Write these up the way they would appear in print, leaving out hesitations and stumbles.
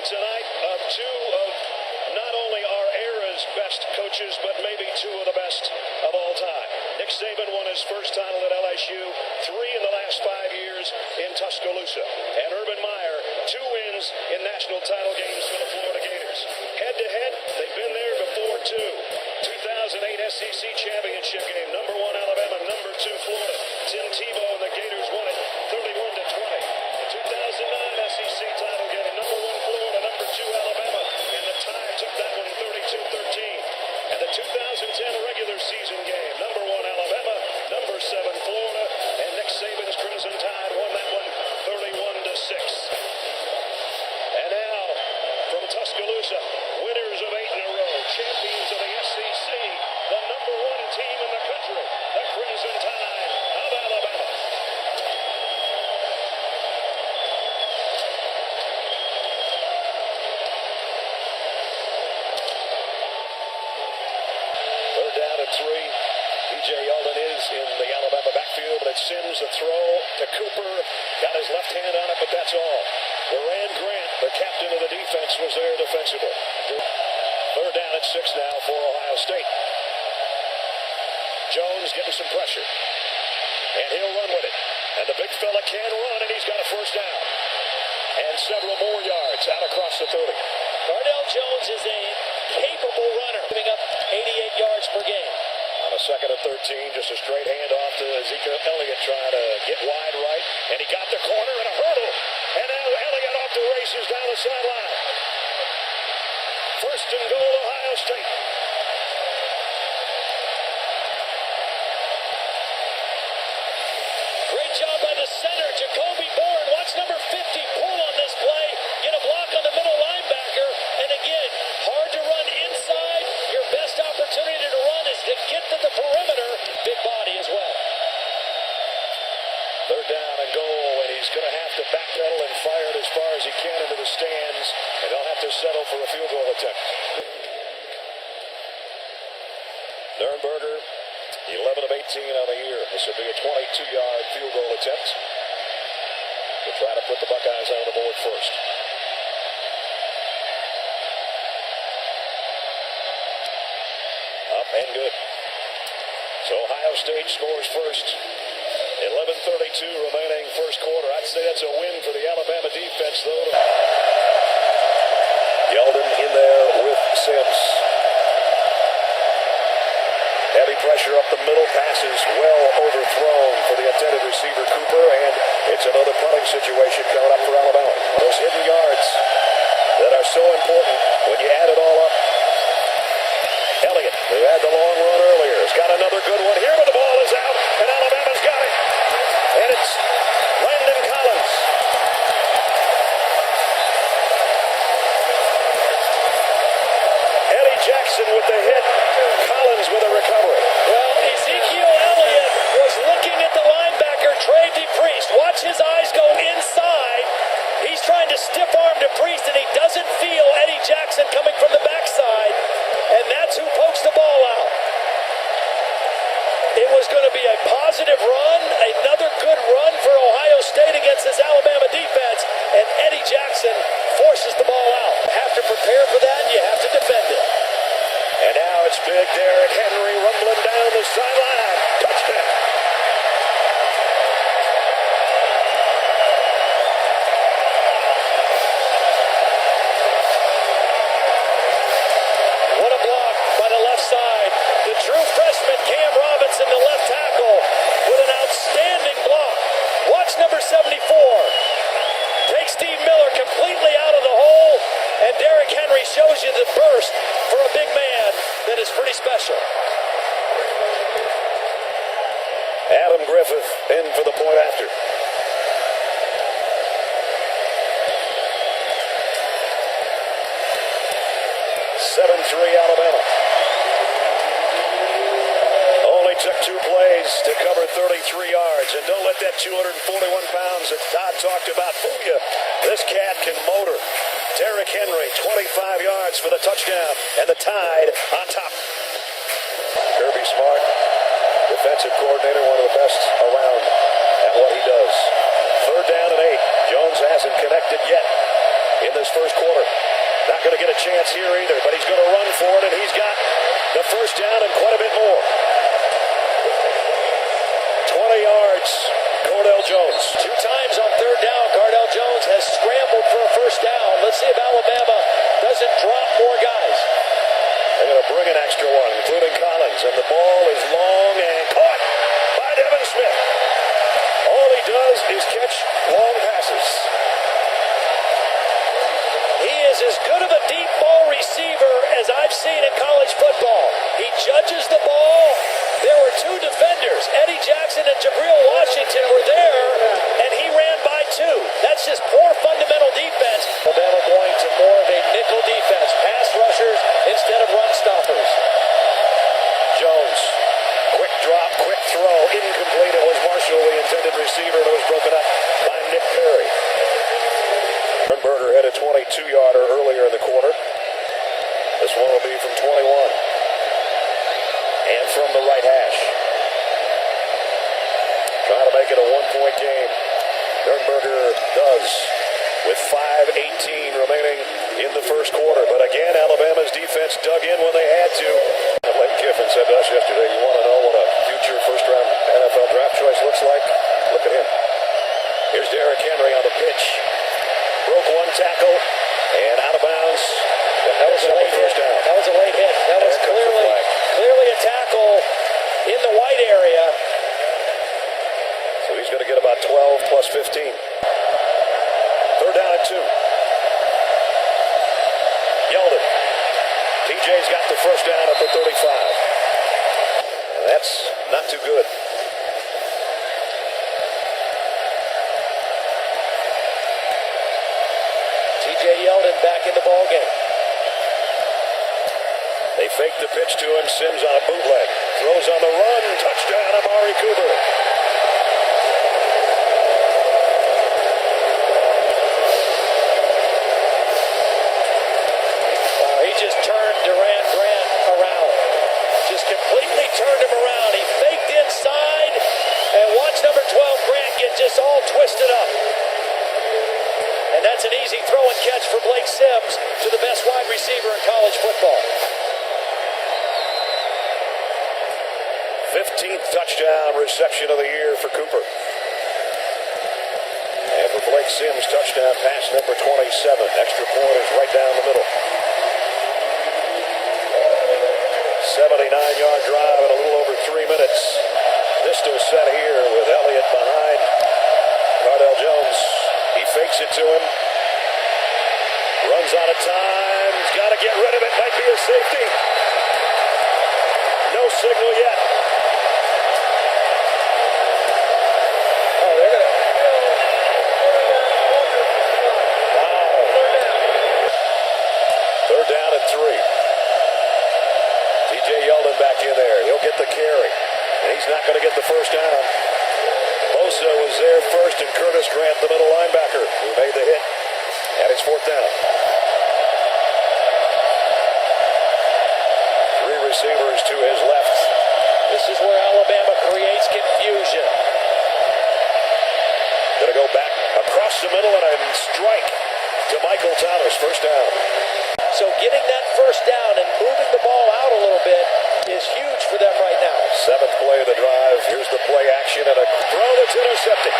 tonight of two of not only our era's best coaches, but maybe two of the best of all time. Nick Saban won his first title at LSU, 3 in the last 5 years in Tuscaloosa. And Urban Meyer, 2 wins in national title games for the Florida Gators. Head-to-head, they've been there before, too. 2008 SEC championship game, number 1 Alabama, number 2 Florida. Tim Tebow and the Gators won it 31-20. The 2009 SEC title game, number 1 Florida, number 2 Alabama, and the Tide took that one 32-13. And the 2010 regular season game, number 1 Alabama, number 7 Florida, and Nick Saban's Crimson Tide won that one 31-6. And now, from Tuscaloosa, winners of 8 in a row, champions of the SEC, the number 1 team in the country, the Crimson Tide of Alabama. Third down and 3. P.J. Yeldon is in the Alabama backfield, but it's Sims, the throw to Cooper. Got his left hand on it, but that's all. Moran Grant, the captain of the defense, was there defensively. Third down at 6 now for Ohio State. Jones getting some pressure. And he'll run with it. And the big fella can run, and he's got a first down. And several more yards out across the 30. Cardell Jones is a capable runner, giving up 88 yards per game. On a second and 13, just a straight handoff to Ezekiel Elliott trying to get wide right. And he got the corner and a hurdle. And now Elliott off the races down the sideline. First and goal, Ohio State. Great job by the center, Jacoby Bourne. Watch number 50 pull on this play. Get a block on the middle linebacker. And again, hard to run inside. Your best opportunity to run is to get to the perimeter. Big body as well. Third down and goal, and he's going to have to backpedal and fire it as far as he can into the stands, and he'll have to settle for a field goal attempt. Nurnberger, 11 of 18 on the year. This will be a 22-yard field goal attempt. We'll try to put the Buckeyes on the board first. Up and good. So Ohio State scores first. 11:32 remaining first quarter. I'd say that's a win for the Alabama defense, though. Yeldon in there with Sims. Heavy pressure up the middle. Passes well overthrown for the intended receiver, Cooper. And it's another punting situation coming up for Alabama. Those hidden yards that are so important when you add it all up. Elliott, who had the long run earlier, has got another good one here, but the ball is out, and Alabama's got it. And it's Landon Collins. Eddie Jackson with the hit. Collins with a recovery. Well, Ezekiel Elliott was looking at the linebacker, Trey DePriest. Watch his eyes go inside. He's trying to stiff arm DePriest, and he doesn't feel Eddie Jackson coming from the backside. And that's who pokes the ball out. It was going to be a positive run, another good run for Ohio State against this Alabama defense, and Eddie Jackson forces the ball out. You have to prepare for that, and you have to defend it. And now it's big Derrick Henry rumbling down the sideline. Touchdown. What a block by the left side. The true freshman Cam Robinson, the left tackle, with an outstanding block. Watch number 74. Take Steve Miller completely out of the hole, and Derrick Henry shows you the burst for a big man that is pretty special. Adam Griffith in for the point after. 7-3 Alabama. Only took 2 plays to cover 33 yards. And don't let that 241 pounds that Todd talked about fool you. This cat can motor. Derrick Henry, 25 yards for the touchdown. And the Tide on top. Kirby Smart, defensive coordinator, one of the best around at what he does. Third down and 8. Jones hasn't connected yet in this first quarter. Sternberger hit a 22-yarder earlier in the quarter. This one will be from 21. And from the right hash. Trying to make it a one-point game. Sternberger does with 5:18 remaining in the first quarter. But again, Alabama's defense dug in when they had to. And Lane Kiffin said to us yesterday, you want to know what a future first-round NFL draft choice looks like? Look at him. Here's Derrick Henry on the pitch. Broke one tackle and out of bounds. That was a late hit. That was a late hit. That was clearly a tackle in the white area. So he's going to get about 12 plus 15. Third down and 2. Yeldon. TJ's got the first down at the 35. And that's not too good. TJ Yeldon back in the ballgame. They fake the pitch to him. Sims on a bootleg. Throws on the run. Touchdown, Amari Cooper. He just turned Duran Grant around. Just completely turned him around. He faked inside. And watch number 12, Grant, get just all twisted up. And that's an easy throw and catch for Blake Sims to the best wide receiver in college football. 15th touchdown reception of the year for Cooper. And for Blake Sims, touchdown pass number 27. Extra point is right down the middle. 79-yard drive in a little over 3 minutes. Pistol set here with Elliott behind Cardell Jones. He fakes it to him. Runs out of time. He's got to get rid of it. Might be a safety. No signal yet. Oh, they're going to... Wow. Third down and 3. TJ Yeldon back in there. He'll get the carry. And he's not going to get the first down. Bosa was there first, and Curtis Grant, the middle linebacker, who made the hit. And it's fourth down. 3 receivers to his left. This is where Alabama creates confusion. Going to go back across the middle and a strike to Michael Thomas. First down. So getting that first down and moving the ball out a little bit is huge for them right now. 7th play of the drive. Here's the play action and a throw that's intercepted.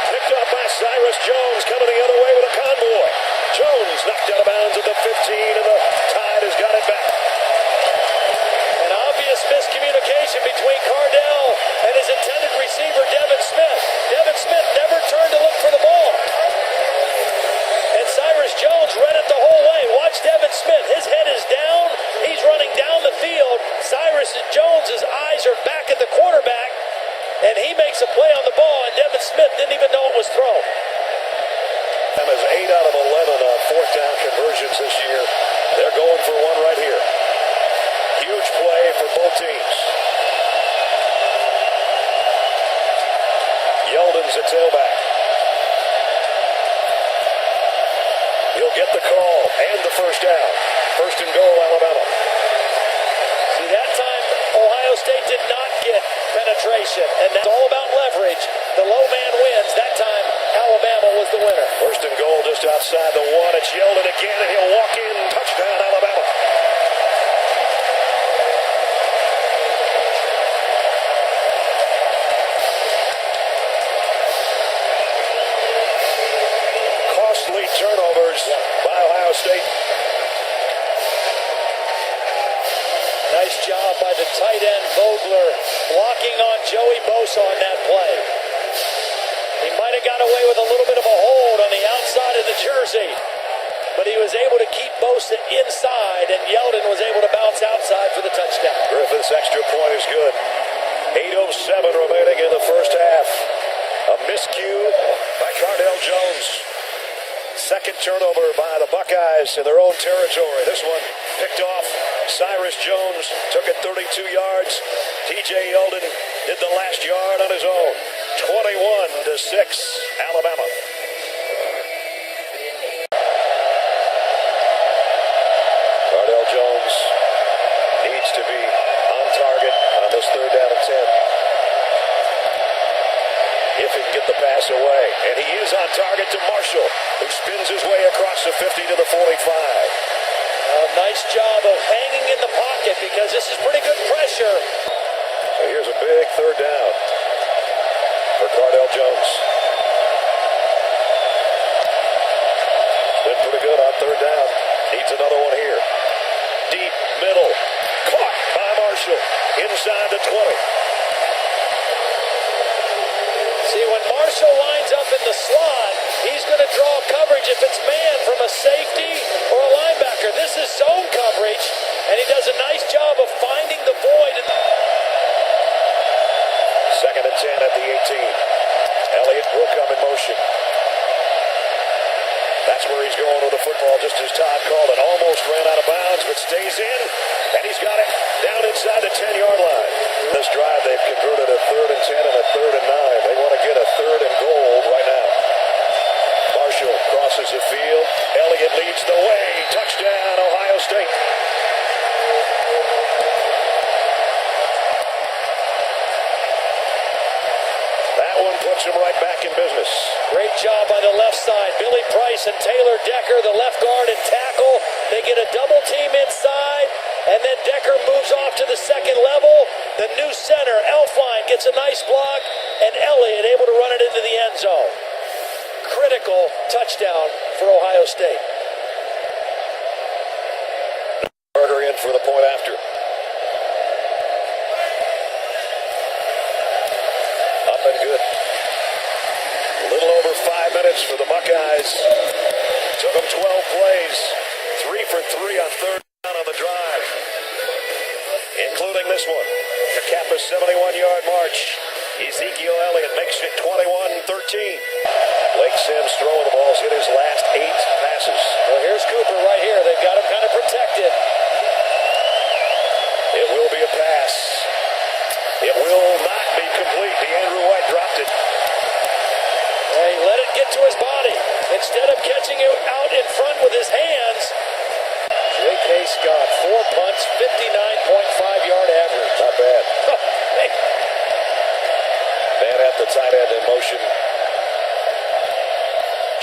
Picked off by Cyrus Jones, coming the other way with a convoy. Jones knocked out of bounds at the 15, and the Tide has got it back. An obvious miscommunication between Cardell and his intended receiver, Devin Smith. Devin Smith never turned to look for the ball. And Cyrus Jones read it the whole way. Watch Devin Smith. His head is down. He's running down the field. Cyrus Jones' eyes are back at the quarterback. And he makes a play on the ball, and Devin Smith didn't even know it was thrown. That is 8 out of 11 on fourth down conversions this year. They're going for one right here. Huge play for both teams. Yeldon's a tailback. He'll get the call and the first down. First and goal, Alabama. See, that time Ohio State did not get penetration, and that's all about leverage. The low man wins. That time Alabama was the winner. First and goal just outside the 1. It's Yeldon again, and he'll walk in. Touchdown, Alabama. Costly turnovers by Ohio State. Nice job by the tight end Vogler blocking on Joey Bosa on that play. He might have got away with a little bit of a hold on the outside of the jersey, but he was able to keep Bosa inside, and Yeldon was able to bounce outside for the touchdown. Griffith's extra point is good. 8:07 remaining in the first half. A miscue by Cardell Jones. Second turnover by the Buckeyes in their own territory. This one picked off. Cyrus Jones took it 32 yards. TJ Yeldon did the last yard on his own. 21-6, Alabama. 50 to the 45. Nice job of hanging in the pocket because this is pretty good pressure. So here's a big third down for Cardell Jones. Been pretty good on third down. Needs another one here. Deep middle. Caught by Marshall. Inside the 20. See, when Marshall lines up in the slot, he's going to draw coverage if it's man from a safety or a linebacker. This is zone coverage, and he does a nice job of finding the void. Second and 10 at the 18. Elliott will come in motion. That's where he's going with the football, just as Todd called it. Almost ran out of bounds, but stays in, and he's got it down inside the 10-yard line. This drive, they've converted a 3rd and 10 and a 3rd and 9. They want to get a 3rd and goal right now. Marshall crosses the field. Elliott leads the way. Touchdown, Ohio State. That one puts him right back in business. Great job by the left side. Billy Price and Taylor Decker, the left guard and tackle. They get a double team inside, and then Decker moves off to the second level. The new center, Elfline, gets a nice block, and Elliott able to run it into the end zone. Critical touchdown for Ohio State. Berger in for the point after. Up and good. A little over 5 minutes for the Buckeyes. Took them 12 plays. 3 for 3 on third down on the drive, including this one to cap a 71-yard march. Ezekiel Elliott makes it 21-13. Blake Sims throwing the balls, hit his last 8 passes. Well, here's Cooper right here. They've got him kind of protected. It will be a pass. It will not be complete. DeAndrew White dropped it. He let it get to his body. Instead of catching it out in front with his hands, J.K. Scott, 4 punts, 59.5-yard average. Not bad. Man at the tight end in motion.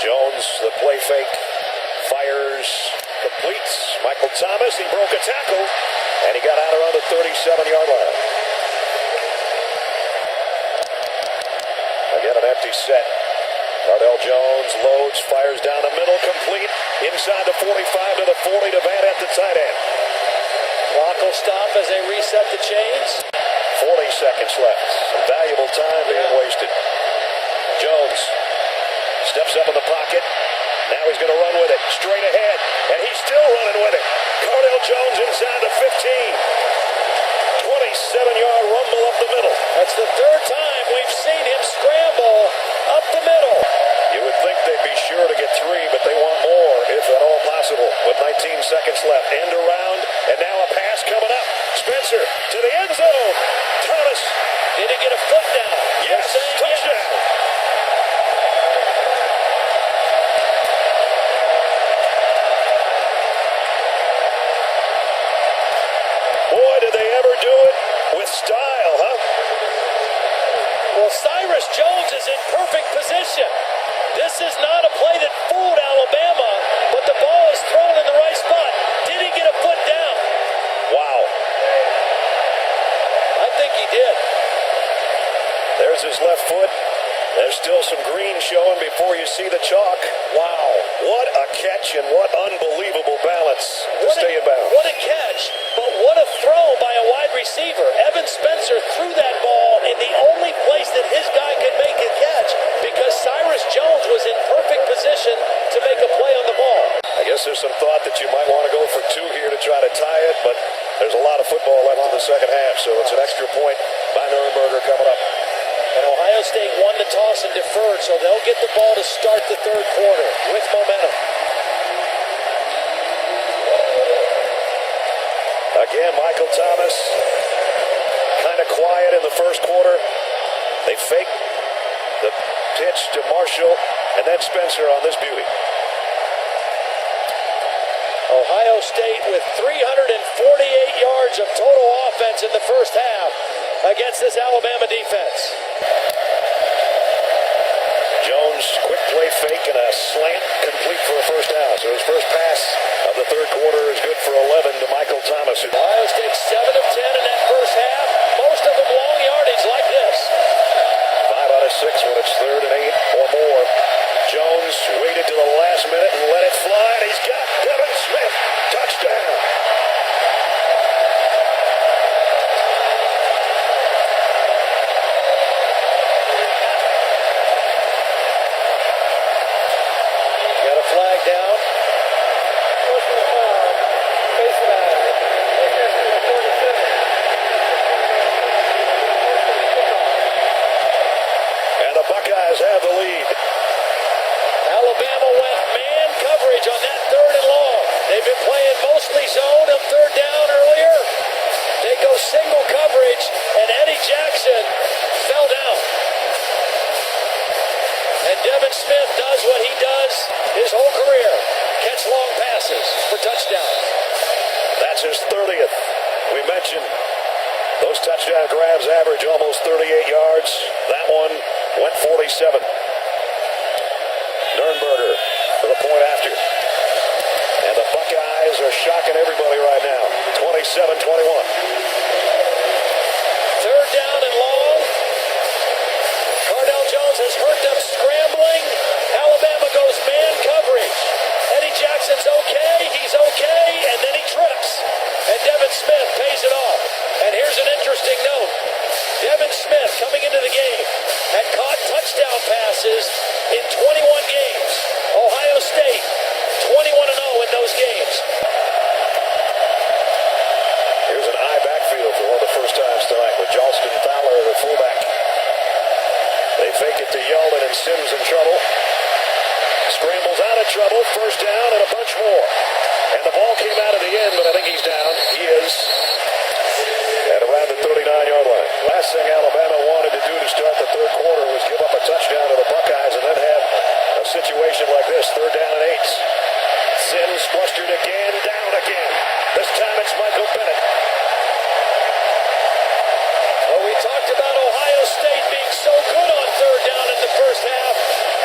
Jones, the play fake, fires, completes. Michael Thomas, he broke a tackle, and he got out around the 37-yard line. Again, an empty set. Cardell Jones loads, fires down the middle, complete. Inside the 45 to the 40 to Van at the tight end. Clock will stop as they reset the chains. 40 seconds left. Some valuable time being wasted. Jones steps up in the pocket. Now he's going to run with it. Straight ahead. And he's still running with it. Cardell Jones inside the 15. 27-yard rumble up the middle. That's the third time we've seen him scramble up the middle. You would think they'd be sure to get 3, but they want more, if at all possible. With 19 seconds left. End around. And now a pass coming up. Spencer to the end zone. Thomas. Did he get a foot down? Yes. Touchdown. Yes. Boy, did they ever do it with style, huh? Well, Cyrus Jones is in perfect position. This is not a play that fooled Alabama, but the ball is thrown in the right spot. Did he get a foot down? Wow. I think he did. There's his left foot. There's still some green showing before you see the chalk. Wow. What a catch and what unbelievable balance to stay in bounds. What a catch, but what a throw by a wide receiver. Evan Spencer threw that ball in the only place that his guy could make a catch because Cyrus Jones was in perfect position to make a play on the ball. I guess there's some thought that you might want to go for 2 here to try to tie it, but there's a lot of football left in the second half, so it's an extra point by Nuremberger coming up. And Ohio State won the toss and deferred, so they'll get the ball to start the third quarter with momentum. Again, Michael Thomas, kind of quiet in the first quarter. They fake the pitch to Marshall, and then Spencer on this beauty. Ohio State with 348 yards of total offense in the first half against this Alabama defense. Jones, quick play fake and a slant complete for a first down. So it was to the last minute and let it fly, and he's got Devin Smith. Touchdown. Got a flag down. And the Buckeyes have the lead. Alabama went man coverage on that third and long. They've been playing mostly zone on third down earlier. They go single coverage, and Eddie Jackson fell down. And Devin Smith does what he does his whole career. Catch long passes for touchdowns. That's his 30th. We mentioned those touchdown grabs average almost 38 yards. That one went 47. Nurnberger for the point after. And the Buckeyes are shocking everybody right now. 27-21. Third down and long. Cardell Jones has hurt them scrambling. Alabama goes man coverage. Eddie Jackson's okay. He's okay. And then he trips. And Devin Smith pays it off. And here's an interesting note. Devin Smith, coming into the game, had caught touchdown passes in 21 games. Ohio State, 21-0 in those games. Here's an eye backfield for one of the first times tonight with Jalston Fowler, the fullback. They fake it to Yeldon, and Sims in trouble. Scrambles out of trouble. First down and a bunch more. And the ball came out at the end, but I think he's down. He is at around the 39-yard line. Last thing Alabama wanted to do to start the third quarter was give up a touchdown to the Buckeyes and then have a situation like this. Third down and 8. Sims flustered again, down again. This time it's Michael Bennett. Well, we talked about Ohio State being so good on third down in the first half.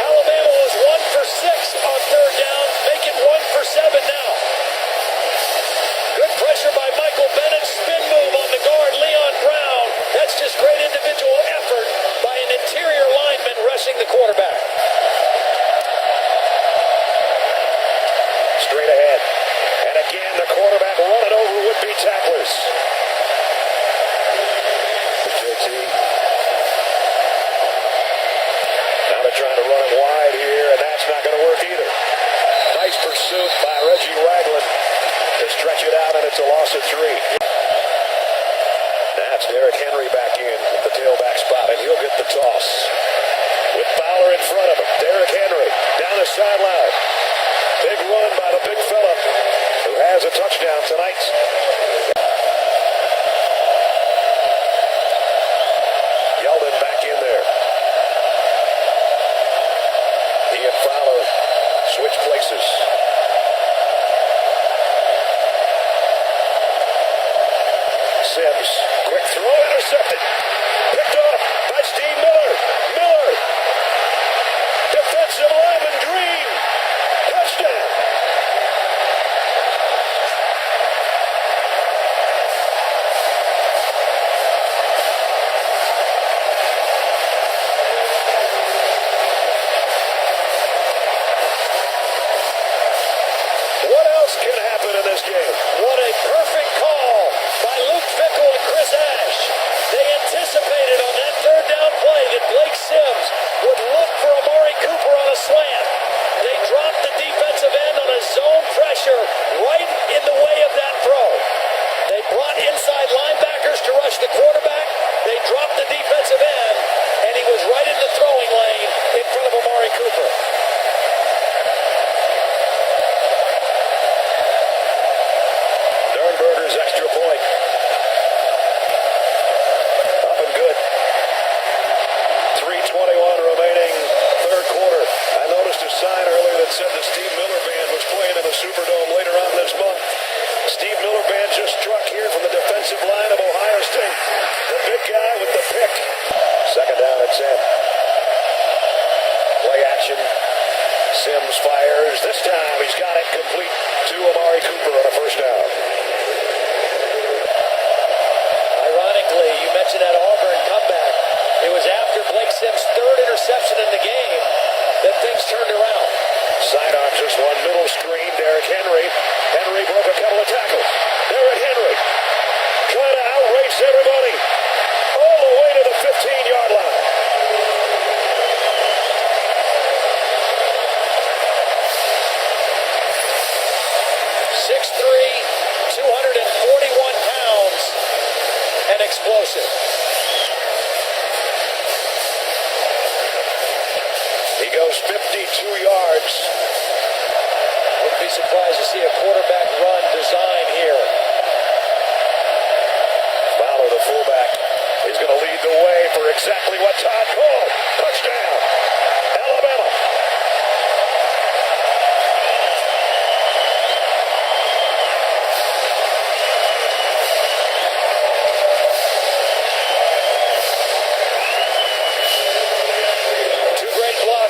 Alabama was 1 for 6 on third down. Make it 1 for 7 now. Good pressure by Michael Bennett. Spin move on the guard, Leon Brown. That's just great individual effort by an interior lineman rushing the quarterback. Straight ahead. And again, the quarterback running over would-be tacklers. JT. Now they're trying to run it wide here, and that's not going to work either. Nice pursuit by Reggie Ragland to stretch it out, and it's a loss of 3. That's Derrick Henry back in at the tailback spot, and he'll get the toss. With Fowler in front of him, Derrick Henry down the sideline. Big run by the big fella who has a touchdown tonight. Yeldon back in there. He and Fowler switch places. Sims, quick throw, intercepted. Picked off by Steve Miller. Miller. Defensive lineman Green. Touchdown. What else can happen in this game? What a perfect call by Luke Fickell and Chris Ash. They anticipated on that third down play that Blake Sims would look for Amari Cooper on a slant. They dropped the defensive end on a zone pressure right in the way of that throw. They brought inside linebackers to rush the quarterback. They dropped the defensive end, and he was right in the throwing lane in front of Amari Cooper. Nurnberger's extra point. Up and good. 3:21 remaining, third quarter. I noticed a sign earlier that said the Steve Miller Band was playing in the Superdome later on this month. Steve Miller Band just struck here from the defensive line of Ohio State. The big guy with the pick. Second down and 10. Play action. Sims fires. This time he's got it complete to Amari Cooper on a first down. Ironically, you mentioned that Auburn comeback. It was after Blake Sims' third interception in the game that things turned around. Simon Middle screen, Derrick Henry. Henry broke a couple of tackles. Derrick Henry trying to outrace everybody all the way to the 15-yard line. And explosive. He goes 52 yards. Wouldn't be surprised to see a quarterback run design here. Fowler, the fullback, is going to lead the way for exactly what Todd called. Touchdown, Alabama.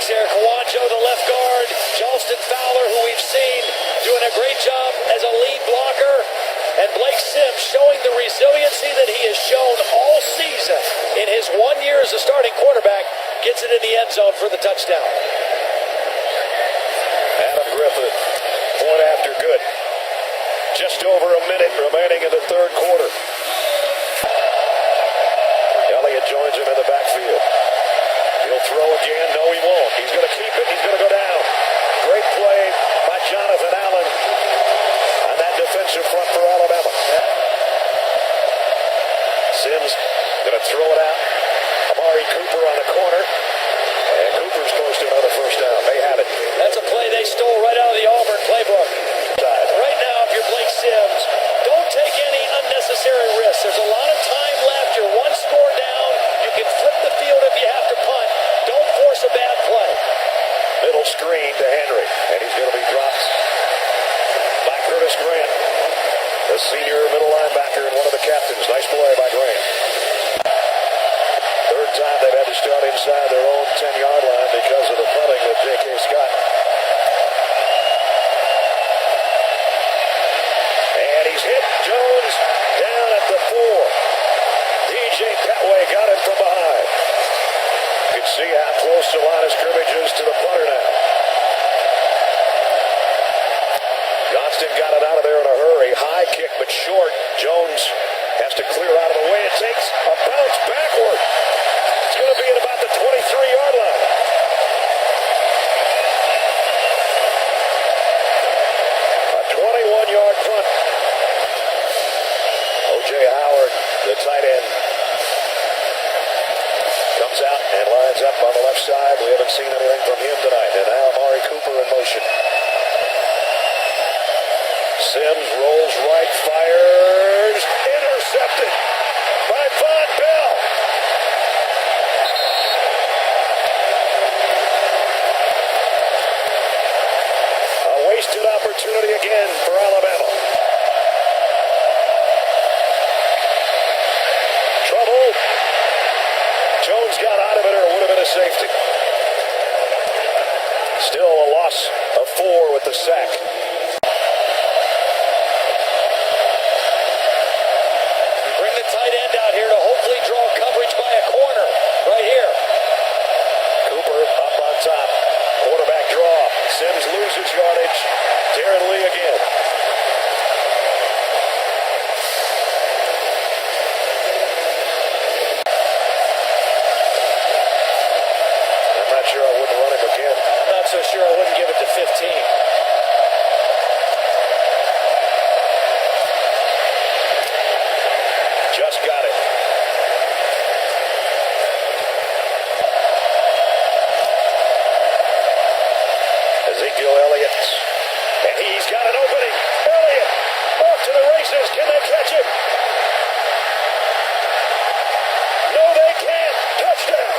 There, Kawanjo, the left guard, Jalston Fowler, who we've seen doing a great job as a lead blocker, and Blake Sims showing the resiliency that he has shown all season in his 1 year as a starting quarterback, gets it in the end zone for the touchdown. Adam Griffin, point after good. Just over a minute remaining in the third quarter. Elliott joins him in the backfield. He'll throw again. No, he won't. He's going to keep it. He's going to go down. Great play by Jonathan Allen on that defensive front for Alabama. Sims going to throw it out. Amari Cooper on the corner. And Cooper's close to another first down. They have it. That's a play they stole right out of the Auburn playbook. Right now, if you're Blake Sims, don't take any unnecessary risks. There's a lot of time left. You're one score down. You can flip the field if you have to punt. Don't force a bad play. Middle screen to Henry, and he's going to be dropped by Curtis Grant, the senior middle linebacker and one of the captains. Nice play by Grant. Third time they've had to start inside their own 10-yard line because of the punting with J.K. Scott. And he's hit. Jones down at the 4. DJ Petway got him from behind. You can see how close the line of scrimmage is to the punter now. Johnston got it out of there in a hurry. High kick, but short. Jones has to clear out of the way. It takes a bounce backward. It's going to be at about the 23-yard line. A 21-yard punt. O.J. Howard, the tight end, comes out and lines up on the left side. We haven't seen anything from him tonight. And now Amari Cooper in motion. Sims rolls right, fires, intercepted by Von Bell. A wasted opportunity again for Alabama. Trouble. Jones got out of it, or it would have been a safety. Still a loss of 4 with the sack. You bring the tight end out here to hopefully draw coverage by a corner right here. Cooper up on top. Quarterback draw. Sims loses yardage. Darren Lee again. Sure I wouldn't run him again. I'm not so sure I wouldn't give it to 15. Just got it. Ezekiel Elliott. And he's got an opening. Elliott off to the races. Can they catch him? No, they can't. Touchdown.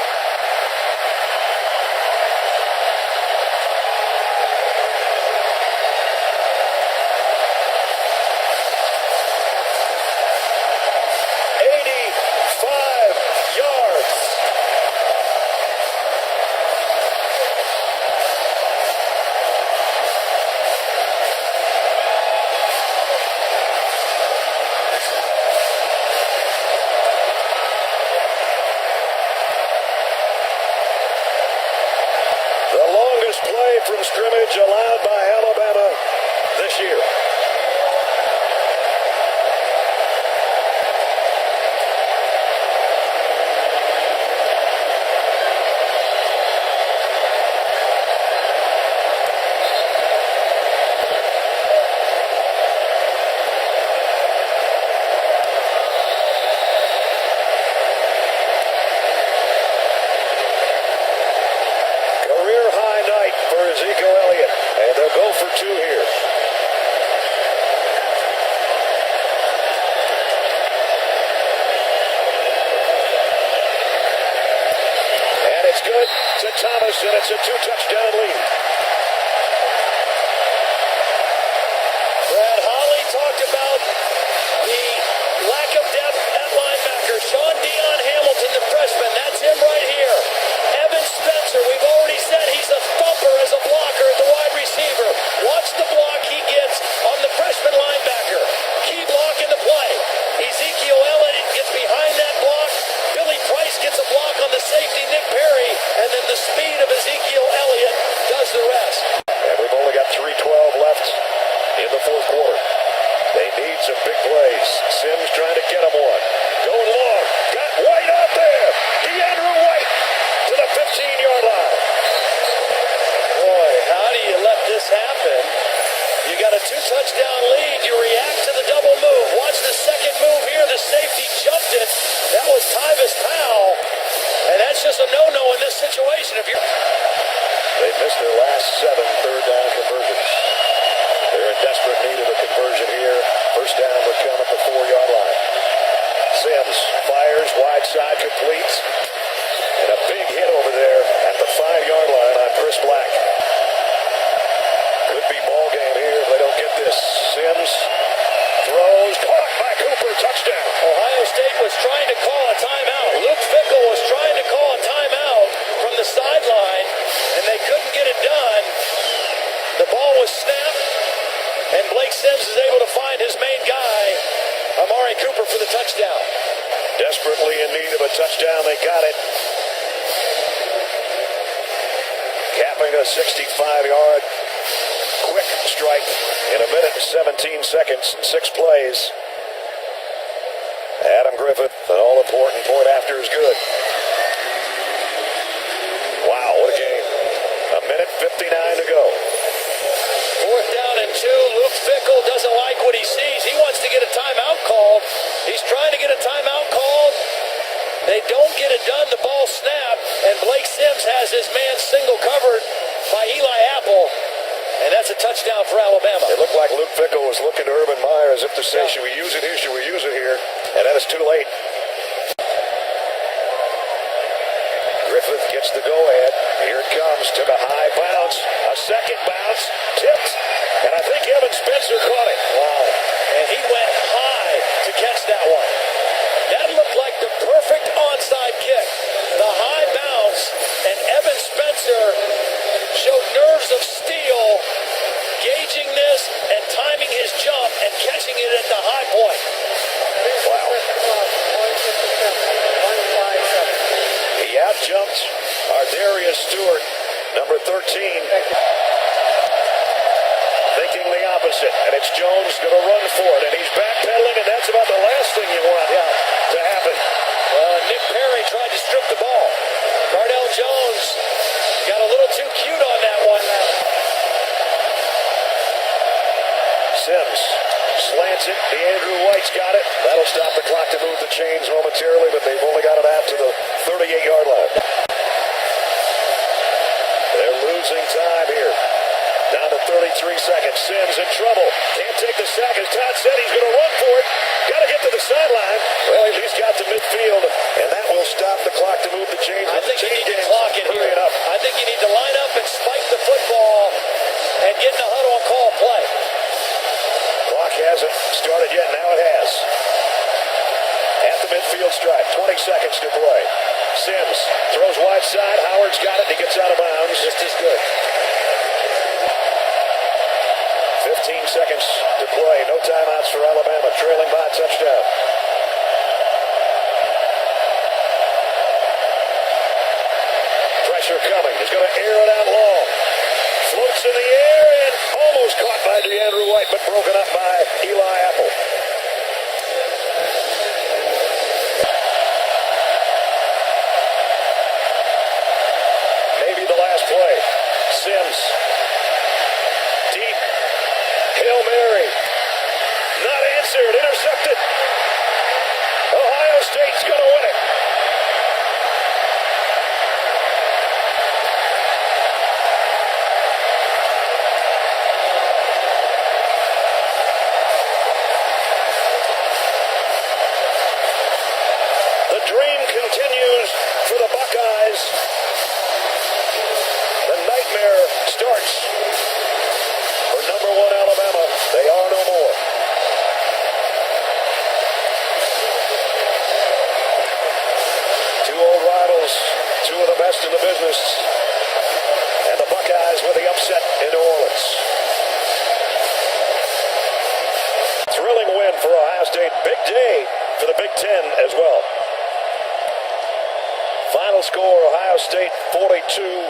and it's a 2-touchdown lead. Brad Holly talked about the lack of depth at linebacker. Sean Dion Hamilton, the freshman, that's him right here. Evan Spencer, we've already said he's a thumper as a blocker at the wide receiver. Watch the block he gets on the freshman linebacker. Key block in the play. Ezekiel Elliott gets behind that block. Billy Price gets a block on the safety, Nick Perry, and then the speed of Ezekiel Elliott does the rest. And we've only got 3:12 left in the fourth quarter. They need some big plays. Sims trying to get him one. Going long. Got White out there. DeAndrew White to the 15-yard line. Boy, how do you let this happen? You got a 2-touchdown lead. You react to the double move. Watch the second move here. The safety jumped it. That was Tyvis Powell. And that's just a no-no in this situation. They missed their last 7 third-down conversions. They're in desperate need of a conversion here. First down would come at the 4-yard line. Sims fires, wide side, completes. And a big hit over there at the 5-yard line on Chris Black. Could be ball game here if they don't get this. Sims throws, caught by Cooper, touchdown. Ohio State was trying to call a timeout. Luke Fickell was trying to call a timeout from the sideline, and they couldn't get it done. The ball was snapped, and Blake Sims is able to find his main guy, Amari Cooper, for the touchdown. Desperately in need of a touchdown. They got it. Capping a 65-yard quick strike in 1 minute and 17 seconds and 6 plays. Adam Griffith, an all-important point after is good. Wow, what a game. 1 minute 59 to go. 4th down and 2. Luke Fickell doesn't like what he sees. He wants to get a timeout called. He's trying to get a timeout called. They don't get it done. The ball snapped, and Blake Sims has his man single covered by Eli Apple, and that's a touchdown for Alabama. It looked like Luke Fickell was looking to Urban Meyer as if to say, should we use it here, should we use it here? And that is too late. Griffith gets the go-ahead. Here it comes. Took a high bounce. A second bounce. Tipped. And I think Evan Spencer caught it. Wow. And he went high to catch that one. That looked like the perfect onside kick. The high bounce, and Evan Spencer showed nerves of steel, gauging this and timing his jump and catching it at the high point. Wow. He out-jumped Ardarius Stewart, number 13. Thinking the opposite, and it's Jones going to run for it, and he's backpedaling, and that's about the last thing you want to happen. Well, Nick Perry tried to strip the ball. Cardell Jones got a little too cute on that one. Sims slants it. DeAndrew White's got it. That'll stop the clock to move the chains momentarily, but they've only got it out to the 38-yard line. They're losing time here. Down to 33 seconds. Sims in trouble. Can't take the sack. As Todd said, he's going to run for it. Got to get to the sideline. Well, he's got to midfield, and that will stop the clock to move the chains. I think you need to clock it here. I think you need to line up and spike the football and get in the huddle and call a play. Clock hasn't started yet. Now it has. At the midfield stripe. 20 seconds to play. Sims throws wide side. Howard's got it. He gets out of bounds. Just as good. 15 seconds to play. No timeouts for Alabama. Trailing by a touchdown. Pressure coming. He's going to air it out long. Floats in the air and almost caught by DeAndrew White, but broken up by Eli Apple. Maybe the last play. Sims. Deep. Hail Mary. Not answered. Intercepted. Ohio State's going to win it. to